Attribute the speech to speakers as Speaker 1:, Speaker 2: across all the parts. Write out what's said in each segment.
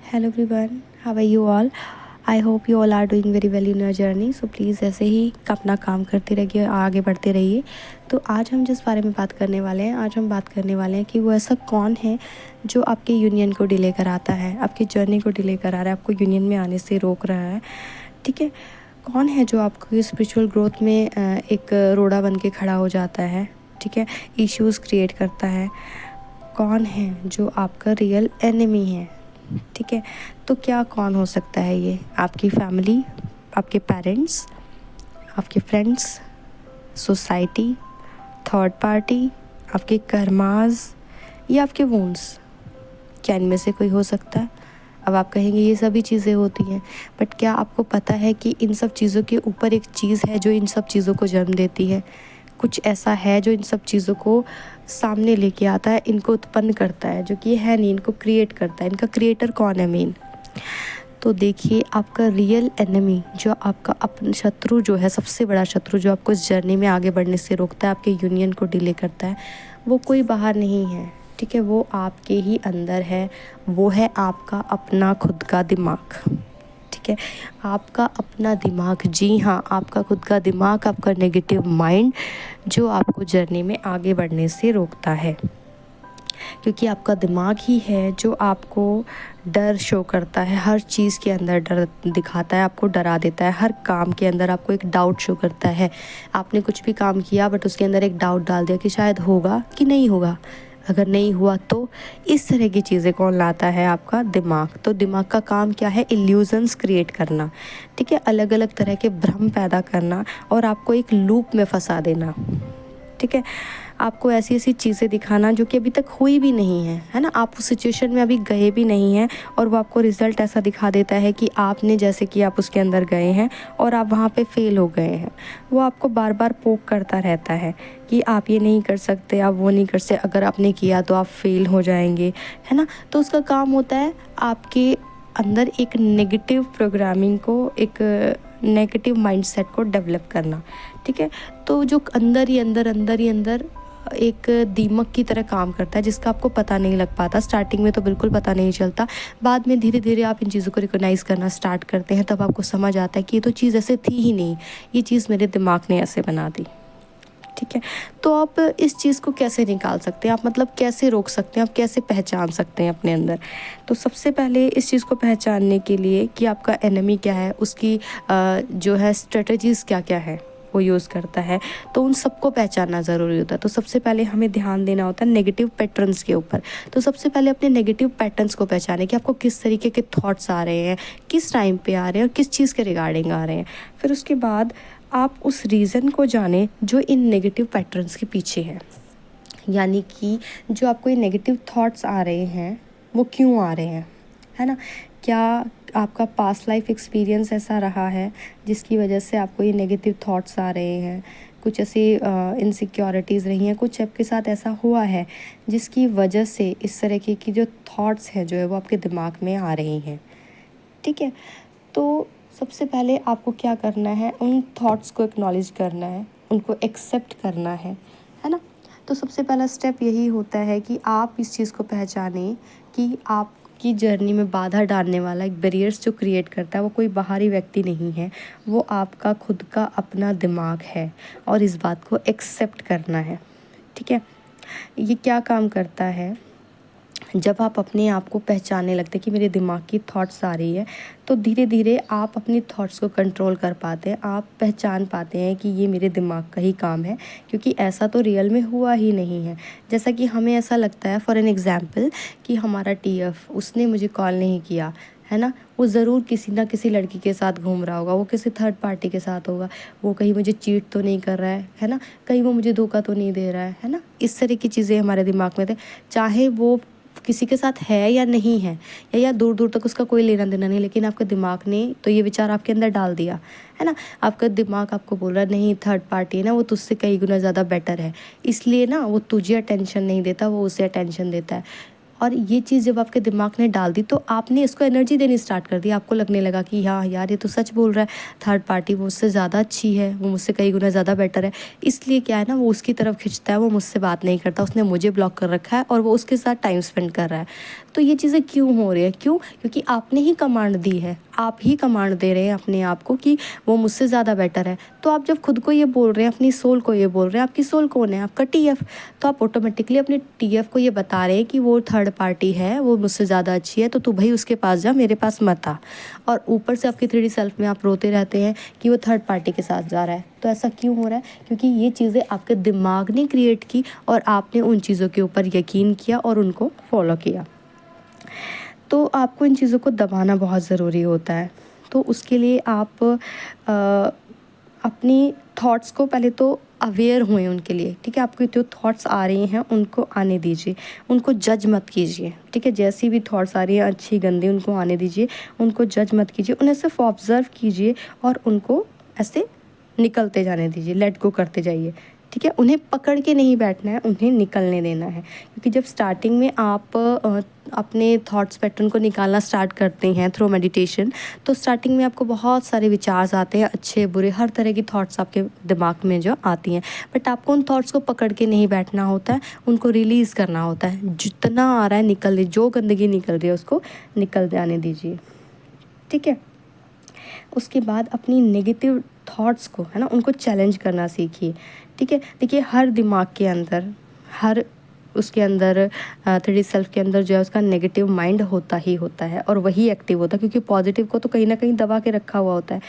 Speaker 1: Hello everyone, how are you all? I hope you all are doing very well in your journey. So please ऐसे ही अपना काम करते रहिए, आगे बढ़ते रहिए। तो आज हम जिस बारे में बात करने वाले हैं, आज हम बात करने वाले हैं कि वो ऐसा कौन है जो आपके यूनियन को डिले कराता है, आपकी जर्नी को डिले करा रहा है, आपको यूनियन में आने से रोक रहा है। ठीक है, कौन है जो आपको स्पिरिचुअल ग्रोथ में एक रोड़ा बन के खड़ा हो जाता है। ठीक है, इश्यूज़ क्रिएट करता है। कौन है जो आपका रियल एनिमी है। ठीक है, तो क्या कौन हो सकता है ये? आपकी फैमिली, आपके पेरेंट्स, आपके फ्रेंड्स, सोसाइटी, थर्ड पार्टी, आपके कर्मास या आपके वोन्स? क्या इनमें से कोई हो सकता है? अब आप कहेंगे ये सभी चीज़ें होती हैं, बट क्या आपको पता है कि इन सब चीज़ों के ऊपर एक चीज़ है जो इन सब चीज़ों को जन्म देती है? कुछ ऐसा है जो इन सब चीज़ों को सामने लेके आता है, इनको उत्पन्न करता है, जो कि है नहीं, इनको क्रिएट करता है। इनका क्रिएटर कौन है मेन? तो देखिए, आपका रियल एनिमी, जो आपका अपना शत्रु, जो है सबसे बड़ा शत्रु, जो आपको इस जर्नी में आगे बढ़ने से रोकता है, आपके यूनियन को डिले करता है, वो कोई बाहर नहीं है। ठीक है, वो आपके ही अंदर है। वो है आपका अपना खुद का दिमाग। ठीक है, आपका अपना दिमाग, जी हाँ, आपका खुद का दिमाग, आपका नेगेटिव माइंड, जो आपको जर्नी में आगे बढ़ने से रोकता है। क्योंकि आपका दिमाग ही है जो आपको डर शो करता है, हर चीज़ के अंदर डर दिखाता है, आपको डरा देता है। हर काम के अंदर आपको एक डाउट शो करता है। आपने कुछ भी काम किया बट उसके अंदर एक डाउट डाल दिया कि शायद होगा कि नहीं होगा, अगर नहीं हुआ तो। इस तरह की चीज़ें कौन लाता है? आपका दिमाग। तो दिमाग का काम क्या है? इल्यूजन्स क्रिएट करना। ठीक है, अलग अलग तरह के भ्रम पैदा करना और आपको एक लूप में फंसा देना। ठीक है, आपको ऐसी ऐसी चीज़ें दिखाना जो कि अभी तक हुई भी नहीं है ना। आप उस सिचुएशन में अभी गए भी नहीं हैं और वो आपको रिज़ल्ट ऐसा दिखा देता है कि आपने, जैसे कि आप उसके अंदर गए हैं और आप वहाँ पे फेल हो गए हैं। वो आपको बार बार पोक करता रहता है कि आप ये नहीं कर सकते, आप वो नहीं कर सकते, अगर आपने किया तो आप फेल हो जाएंगे, है ना। तो उसका काम होता है आपके अंदर एक नेगेटिव प्रोग्रामिंग को, एक नेगेटिव माइंडसेट को डेवलप करना। ठीक है, तो जो अंदर एक दीमक की तरह काम करता है, जिसका आपको पता नहीं लग पाता। स्टार्टिंग में तो बिल्कुल पता नहीं चलता, बाद में धीरे धीरे आप इन चीज़ों को रिकॉग्नाइज़ करना स्टार्ट करते हैं, तब आपको समझ आता है कि ये तो चीज़ ऐसे थी ही नहीं, ये चीज़ मेरे दिमाग ने ऐसे बना दी। ठीक है, तो आप इस चीज़ को कैसे निकाल सकते हैं? आप मतलब कैसे रोक सकते हैं? आप कैसे पहचान सकते हैं अपने अंदर? तो सबसे पहले इस चीज़ को पहचानने के लिए कि आपका एनिमी क्या है, उसकी जो है स्ट्रेटजीज़ क्या क्या है वो यूज़ करता है, तो उन सबको पहचानना ज़रूरी होता है। तो सबसे पहले हमें ध्यान देना होता है नेगेटिव पैटर्न्स के ऊपर। तो सबसे पहले अपने नेगेटिव पैटर्न्स को पहचानें कि आपको किस तरीके के थॉट्स आ रहे हैं, किस टाइम पे आ रहे हैं और किस चीज़ के रिगार्डिंग आ रहे हैं। फिर उसके बाद आप उस रीज़न को जानें जो इन नेगेटिव पैटर्न्स के पीछे है। यानी कि जो आपको ये नेगेटिव थॉट्स आ रहे हैं वो क्यों आ रहे हैं, है ना। क्या आपका पास्ट लाइफ एक्सपीरियंस ऐसा रहा है जिसकी वजह से आपको ये नेगेटिव थॉट्स आ रहे हैं? कुछ ऐसी इनसिक्योरिटीज़ रही हैं, कुछ आपके साथ ऐसा हुआ है जिसकी वजह से इस तरह की जो थॉट्स हैं जो है वो आपके दिमाग में आ रही हैं। ठीक है, तो सबसे पहले आपको क्या करना है? उन थॉट्स को एक्नॉलेज करना है, उनको एक्सेप्ट करना है ना। तो सबसे पहला स्टेप यही होता है कि आप इस चीज़ को पहचानें कि आपकी जर्नी में बाधा डालने वाला, एक बैरियर्स जो क्रिएट करता है, वो कोई बाहरी व्यक्ति नहीं है, वो आपका खुद का अपना दिमाग है, और इस बात को एक्सेप्ट करना है। ठीक है, ये क्या काम करता है? जब आप अपने आप को पहचानने लगते हैं कि मेरे दिमाग की थॉट्स आ रही है, तो धीरे धीरे आप अपनी थॉट्स को कंट्रोल कर पाते हैं। आप पहचान पाते हैं कि ये मेरे दिमाग का ही काम है, क्योंकि ऐसा तो रियल में हुआ ही नहीं है। जैसा कि हमें ऐसा लगता है, फॉर एन एग्ज़ाम्पल, कि हमारा टीएफ, उसने मुझे कॉल नहीं किया, है ना। वो ज़रूर किसी ना किसी लड़की के साथ घूम रहा होगा, वो किसी थर्ड पार्टी के साथ होगा, वो कहीं मुझे चीट तो नहीं कर रहा है ना, कहीं वो मुझे धोखा तो नहीं दे रहा है ना। इस तरह की चीज़ें हमारे दिमाग में थे, चाहे वो किसी के साथ है या नहीं है, या दूर दूर तक उसका कोई लेना देना नहीं, लेकिन आपके दिमाग ने तो ये विचार आपके अंदर डाल दिया, है ना। आपका दिमाग आपको बोल रहा है नहीं, थर्ड पार्टी है ना, वो तुझसे कई गुना ज़्यादा बेटर है, इसलिए ना वो तुझे अटेंशन नहीं देता, वो उसे अटेंशन देता है। और ये चीज़ जब आपके दिमाग ने डाल दी तो आपने इसको एनर्जी देनी स्टार्ट कर दी। आपको लगने लगा कि हाँ यार, ये तो सच बोल रहा है, थर्ड पार्टी वो मुझसे ज़्यादा अच्छी है, वो मुझसे कई गुना ज़्यादा बेटर है। इसलिए क्या है ना, वो उसकी तरफ खिंचता है, वो मुझसे बात नहीं करता, उसने मुझे ब्लॉक कर रखा है और वो उसके साथ टाइम स्पेंड कर रहा है। तो ये चीज़ें क्यों हो रही है? क्यों? क्योंकि आपने ही कमांड दी है, आप ही कमांड दे रहे हैं अपने आप को कि वो मुझसे ज़्यादा बेटर है। तो आप जब खुद को ये बोल रहे हैं, अपनी सोल को ये बोल रहे हैं, आपकी सोल कौन है? आपका टीएफ। तो आप ऑटोमेटिकली अपने टीएफ को ये बता रहे हैं कि वो थर्ड पार्टी है, वो मुझसे ज़्यादा अच्छी है, तो तू भाई उसके पास जा, मेरे पास मत आ। और ऊपर से आपकी 3D सेल्फ में आप रोते रहते हैं कि वो थर्ड पार्टी के साथ जा रहा है। तो ऐसा क्यों हो रहा है? क्योंकि ये चीज़ें आपके दिमाग ने क्रिएट की और आपने उन चीज़ों के ऊपर यकीन किया और उनको फॉलो किया। तो आपको इन चीज़ों को दबाना बहुत ज़रूरी होता है। तो उसके लिए आप अपनी थॉट्स को पहले तो अवेयर हुए उनके लिए, ठीक है? आपको जो थॉट्स आ रही हैं उनको आने दीजिए, उनको जज मत कीजिए, ठीक है? जैसी भी थॉट्स आ रही हैं, अच्छी गंदी, उनको आने दीजिए, उनको जज मत कीजिए, उन्हें सिर्फ ऑब्ज़र्व कीजिए और उनको ऐसे निकलते जाने दीजिए, लेट गो करते जाइए, ठीक है? उन्हें पकड़ के नहीं बैठना है, उन्हें निकलने देना है। क्योंकि जब स्टार्टिंग में आप अपने थॉट्स पैटर्न को निकालना स्टार्ट करते हैं थ्रू मेडिटेशन, तो स्टार्टिंग में आपको बहुत सारे विचार आते हैं, अच्छे बुरे हर तरह की थॉट्स आपके दिमाग में जो आती हैं। बट आपको उन थॉट्स को पकड़ के नहीं बैठना होता है, उनको रिलीज़ करना होता है। जितना आ रहा है निकल, जो गंदगी निकल रही है उसको निकल जाने दीजिए, ठीक है? उसके बाद अपनी नेगेटिव थॉट्स को, है ना, उनको चैलेंज करना सीखिए, ठीक है? देखिए, हर दिमाग के अंदर, हर उसके अंदर 3D सेल्फ के अंदर जो है उसका नेगेटिव माइंड होता ही होता है और वही एक्टिव होता है, क्योंकि पॉजिटिव को तो कहीं ना कहीं दबा के रखा हुआ होता है।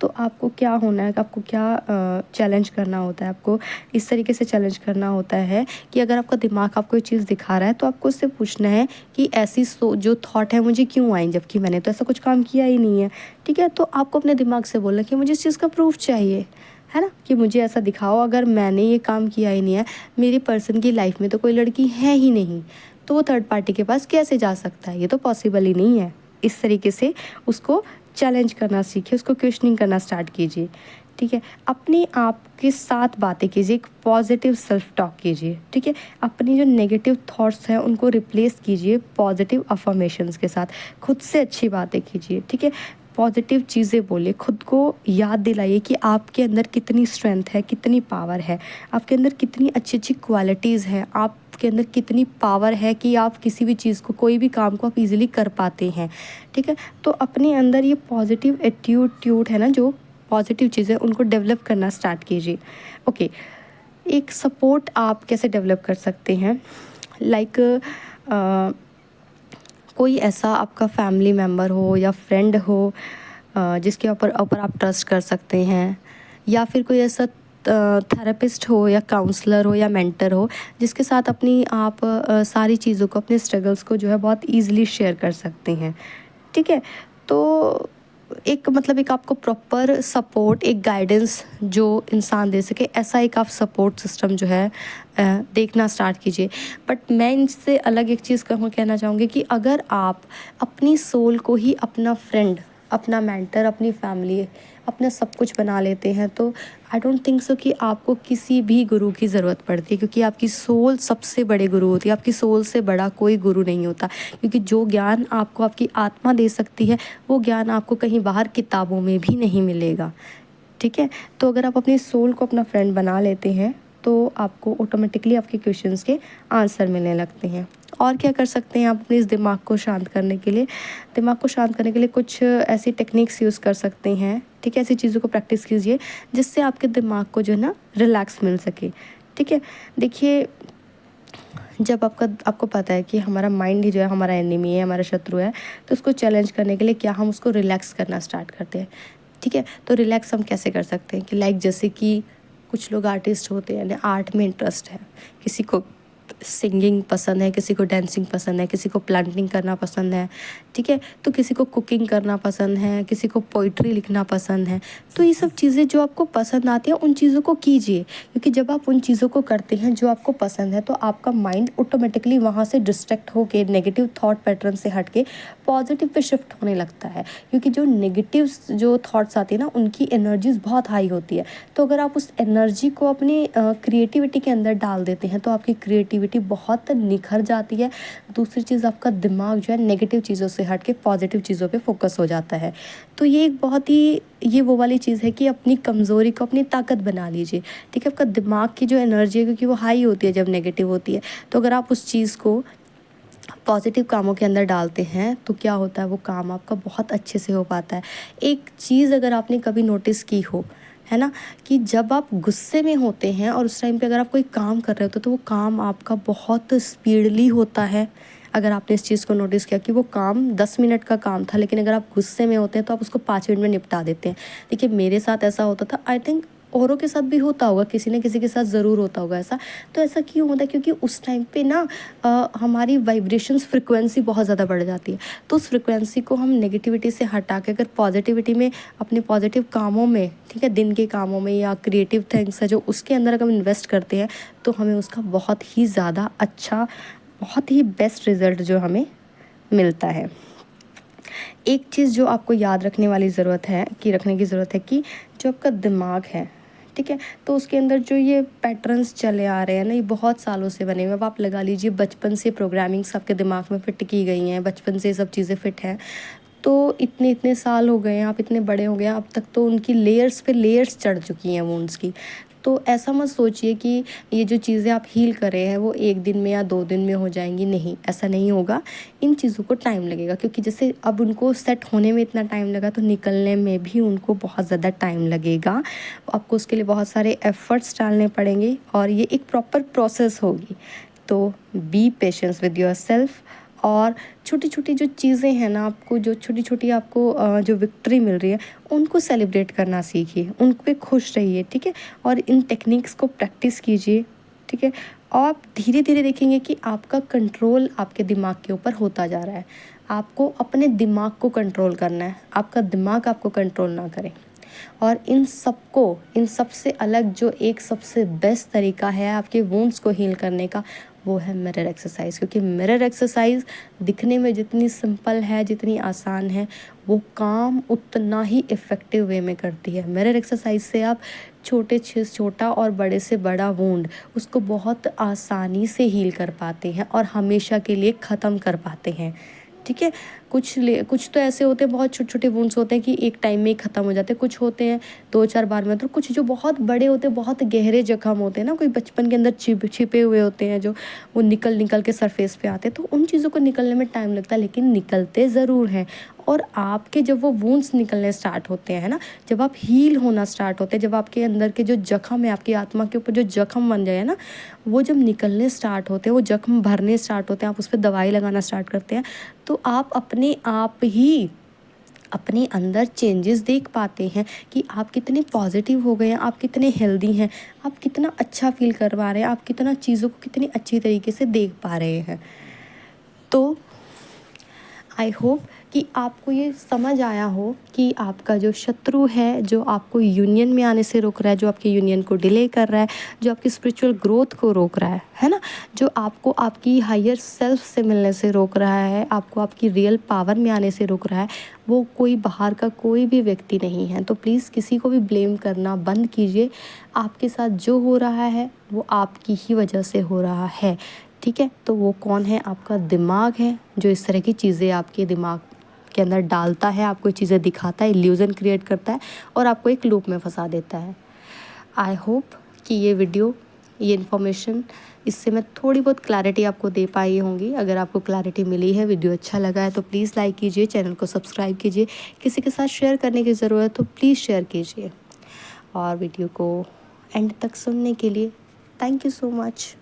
Speaker 1: तो आपको क्या होना है, आपको क्या चैलेंज करना होता है, आपको इस तरीके से चैलेंज करना होता है कि अगर आपका दिमाग आपको ये चीज़ दिखा रहा है तो आपको उससे पूछना है कि ऐसी जो थॉट है मुझे क्यों आई, जबकि मैंने तो ऐसा कुछ काम किया ही नहीं है, ठीक है? तो आपको अपने दिमाग से बोलना कि मुझे इस चीज़ का प्रूफ चाहिए, है ना, कि मुझे ऐसा दिखाओ, अगर मैंने ये काम किया ही नहीं है, मेरी पर्सन की लाइफ में तो कोई लड़की है ही नहीं, तो वो थर्ड पार्टी के पास कैसे जा सकता है? ये तो पॉसिबल ही नहीं है। इस तरीके से उसको चैलेंज करना सीखिए, उसको क्वेश्चनिंग करना स्टार्ट कीजिए, ठीक है? अपने आप के साथ बातें कीजिए, एक पॉजिटिव सेल्फ टॉक कीजिए, ठीक है? अपनी जो नेगेटिव थॉट्स हैं उनको रिप्लेस कीजिए पॉजिटिव अफर्मेशंस के साथ। खुद से अच्छी बातें कीजिए, ठीक है? पॉजिटिव चीज़ें बोलिए, खुद को याद दिलाइए कि आपके अंदर कितनी स्ट्रेंथ है, कितनी पावर है, आपके अंदर कितनी अच्छी अच्छी क्वालिटीज़ हैं, आपके अंदर कितनी पावर है कि आप किसी भी चीज़ को, कोई भी काम को आप इजीली कर पाते हैं, ठीक है? तो अपने अंदर ये पॉजिटिव एटीट्यूड है ना, जो पॉजिटिव चीज़ें, उनको डेवलप करना स्टार्ट कीजिए। ओके, एक सपोर्ट आप कैसे डेवलप कर सकते हैं? लाइक कोई ऐसा आपका फैमिली मेम्बर हो या फ्रेंड हो जिसके ऊपर ऊपर आप ट्रस्ट कर सकते हैं, या फिर कोई ऐसा थेरेपिस्ट हो या काउंसलर हो या मेंटर हो जिसके साथ अपनी आप सारी चीज़ों को, अपने स्ट्रगल्स को जो है बहुत ईजिली शेयर कर सकते हैं, ठीक है? तो एक मतलब एक आपको प्रॉपर सपोर्ट, एक गाइडेंस जो इंसान दे सके, ऐसा एक आप सपोर्ट सिस्टम जो है देखना स्टार्ट कीजिए। बट मैं इनसे अलग एक चीज़ कहना चाहूँगी कि अगर आप अपनी सोल को ही अपना फ्रेंड, अपना मेंटर, अपनी फैमिली, अपना सब कुछ बना लेते हैं, तो आई डोंट थिंक सो कि आपको किसी भी गुरु की ज़रूरत पड़ती है, क्योंकि आपकी सोल सबसे बड़े गुरु होती है। आपकी सोल से बड़ा कोई गुरु नहीं होता, क्योंकि जो ज्ञान आपको आपकी आत्मा दे सकती है वो ज्ञान आपको कहीं बाहर किताबों में भी नहीं मिलेगा, ठीक है? तो अगर आप अपनी सोल को अपना फ्रेंड बना लेते हैं तो आपको ऑटोमेटिकली आपके क्वेश्चंस के आंसर मिलने लगते हैं। और क्या कर सकते हैं आप अपने इस दिमाग को शांत करने के लिए? दिमाग को शांत करने के लिए कुछ ऐसी टेक्निक्स यूज़ कर सकते हैं, ठीक है? ऐसी चीज़ों को प्रैक्टिस कीजिए जिससे आपके दिमाग को जो है ना रिलैक्स मिल सके, ठीक है? देखिए, जब आपको पता है कि हमारा माइंड ही जो है हमारा एनिमी है, हमारा शत्रु है, तो उसको चैलेंज करने के लिए क्या हम उसको रिलैक्स करना स्टार्ट करते हैं, ठीक है? तो रिलैक्स हम कैसे कर सकते हैं कि लाइक जैसे कि कुछ लोग आर्टिस्ट होते हैं, यानी आर्ट में इंटरेस्ट है, किसी को सिंगिंग पसंद है, किसी को डांसिंग पसंद है, किसी को प्लांटिंग करना पसंद है, ठीक है? तो किसी को कुकिंग करना पसंद है, किसी को पोइट्री लिखना पसंद है। तो ये सब चीज़ें जो आपको पसंद आती हैं उन चीज़ों को कीजिए, क्योंकि जब आप उन चीज़ों को करते हैं जो आपको पसंद है तो आपका माइंड ऑटोमेटिकली वहाँ से डिस्ट्रैक्ट होके, नेगेटिव थॉट पैटर्न से हट के पॉजिटिव पे शिफ्ट होने लगता है। क्योंकि जो नेगेटिव जो थॉट्स आती है ना, उनकी एनर्जीज बहुत हाई होती है। तो अगर आप उस एनर्जी को अपनी क्रिएटिविटी के अंदर डाल देते हैं तो आपकी क्रिएटिविटी क्रिएटिविटी बहुत निखर जाती है। दूसरी चीज़, आपका दिमाग जो है नेगेटिव चीज़ों से हट के पॉजिटिव चीज़ों पे फोकस हो जाता है। तो ये एक बहुत ही ये वो वाली चीज़ है कि अपनी कमज़ोरी को अपनी ताकत बना लीजिए, ठीक है। आपका दिमाग की जो एनर्जी है, क्योंकि वो हाई होती है जब नेगेटिव होती है, तो अगर आप उस चीज़ को पॉजिटिव कामों के अंदर डालते हैं तो क्या होता है, वो काम आपका बहुत अच्छे से हो पाता है। एक चीज़ अगर आपने कभी नोटिस की हो, है ना, कि जब आप गुस्से में होते हैं और उस टाइम पे अगर आप कोई काम कर रहे होते हो तो वो काम आपका बहुत स्पीडली होता है। अगर आपने इस चीज़ को नोटिस किया कि वो काम 10 मिनट का काम था, लेकिन अगर आप गुस्से में होते हैं तो आप उसको 5 मिनट में निपटा देते हैं। देखिए, मेरे साथ ऐसा होता था, आई थिंक औरों के साथ भी होता होगा, किसी न किसी के साथ ज़रूर होता होगा ऐसा। तो ऐसा क्यों होता है, क्योंकि उस टाइम पे ना हमारी वाइब्रेशंस फ्रिक्वेंसी बहुत ज़्यादा बढ़ जाती है। तो उस फ्रिक्वेंसी को हम नेगेटिविटी से हटा के अगर पॉजिटिविटी में, अपने पॉजिटिव कामों में, ठीक है, दिन के कामों में या क्रिएटिव थिंग्स है जो उसके अंदर अगर हम इन्वेस्ट करते हैं तो हमें उसका बहुत ही ज़्यादा अच्छा, बहुत ही बेस्ट रिज़ल्ट जो हमें मिलता है। एक चीज़ जो आपको याद रखने वाली ज़रूरत है, कि रखने की ज़रूरत है, कि जो आपका दिमाग है, ठीक है, तो उसके अंदर जो ये पैटर्न्स चले आ रहे हैं ना, ये बहुत सालों से बने हुए। अब आप लगा लीजिए बचपन से प्रोग्रामिंग्स आपके दिमाग में फिट की गई हैं, बचपन से ये सब चीज़ें फिट हैं, तो इतने इतने साल हो गए हैं, आप इतने बड़े हो गए हैं, अब तक तो उनकी लेयर्स पे लेयर्स चढ़ चुकी हैं वुंड्स की। तो ऐसा मत सोचिए कि ये जो चीज़ें आप हील कर रहे हैं वो 1 दिन में या 2 दिन में हो जाएंगी। नहीं, ऐसा नहीं होगा। इन चीज़ों को टाइम लगेगा, क्योंकि जैसे अब उनको सेट होने में इतना टाइम लगा तो निकलने में भी उनको बहुत ज़्यादा टाइम लगेगा। आपको उसके लिए बहुत सारे एफ़र्ट्स डालने पड़ेंगे और ये एक प्रॉपर प्रोसेस होगी। तो बी पेशेंस विद योरसेल्फ, और छोटी छोटी जो चीज़ें हैं ना, आपको जो छोटी छोटी आपको जो विक्ट्री मिल रही है उनको सेलिब्रेट करना सीखिए, उन पे खुश रहिए, ठीक है। और इन टेक्निक्स को प्रैक्टिस कीजिए, ठीक है। और आप धीरे धीरे देखेंगे कि आपका कंट्रोल आपके दिमाग के ऊपर होता जा रहा है। आपको अपने दिमाग को कंट्रोल करना है, आपका दिमाग आपको कंट्रोल ना करे। और इन सबसे अलग जो एक सबसे बेस्ट तरीका है आपके वुंड्स को हील करने का, वो है मिरर एक्सरसाइज। क्योंकि मिरर एक्सरसाइज दिखने में जितनी सिंपल है, जितनी आसान है, वो काम उतना ही इफ़ेक्टिव वे में करती है। मिरर एक्सरसाइज से आप छोटे से छोटा और बड़े से बड़ा वुंड उसको बहुत आसानी से हील कर पाते हैं और हमेशा के लिए ख़त्म कर पाते हैं, ठीक है। कुछ तो ऐसे होते हैं, बहुत छोटे छोटे वुंड्स होते हैं कि एक टाइम में ही ख़त्म हो जाते हैं। कुछ होते हैं 2-4 बार में, तो कुछ जो बहुत बड़े होते हैं, बहुत गहरे जख्म होते हैं ना, कोई बचपन के अंदर छिपे हुए होते हैं, जो वो निकल के सरफेस पे आते हैं। तो उन चीज़ों को निकलने में टाइम लगता है, लेकिन निकलते ज़रूर हैं। और आपके जब वो वुंड्स निकलने स्टार्ट होते हैं ना, जब आप हील होना स्टार्ट होते हैं, जब आपके अंदर के जो जख्म है, आपकी आत्मा के ऊपर जो जख्म बन जाए ना, वो जब निकलने स्टार्ट होते हैं, वो जख्म भरने स्टार्ट होते हैं, आप उस पर दवाई लगाना स्टार्ट करते हैं, तो आप अपने आप ही अपने अंदर चेंजेस देख पाते हैं कि आप कितने पॉजिटिव हो गए हैं, आप कितने हेल्दी हैं, आप कितना अच्छा फील कर पा रहे हैं, आप कितना चीज़ों को कितनी अच्छी तरीके से देख पा रहे हैं। तो आई होप कि आपको ये समझ आया हो कि आपका जो शत्रु है, जो आपको यूनियन में आने से रोक रहा है, जो आपकी यूनियन को डिले कर रहा है, जो आपकी स्पिरिचुअल ग्रोथ को रोक रहा है ना, जो आपको आपकी हायर सेल्फ से मिलने से रोक रहा है, आपको आपकी रियल पावर में आने से रोक रहा है, वो कोई बाहर का कोई भी व्यक्ति नहीं है। तो प्लीज़ किसी को भी ब्लेम करना बंद कीजिए। आपके साथ जो हो रहा है वो आपकी ही वजह से हो रहा है, ठीक है। तो वो कौन है? आपका दिमाग है, जो इस तरह की चीज़ें आपके दिमाग के अंदर डालता है, आपको चीज़ें दिखाता है, इल्यूज़न क्रिएट करता है और आपको एक लूप में फंसा देता है। आई होप कि ये वीडियो, ये इन्फॉर्मेशन, इससे मैं थोड़ी बहुत क्लैरिटी आपको दे पाई होंगी। अगर आपको क्लैरिटी मिली है, वीडियो अच्छा लगा है, तो प्लीज़ लाइक कीजिए, चैनल को सब्सक्राइब कीजिए। किसी के साथ शेयर करने की ज़रूरत है तो प्लीज़ शेयर कीजिए। और वीडियो को एंड तक सुनने के लिए थैंक यू सो मच।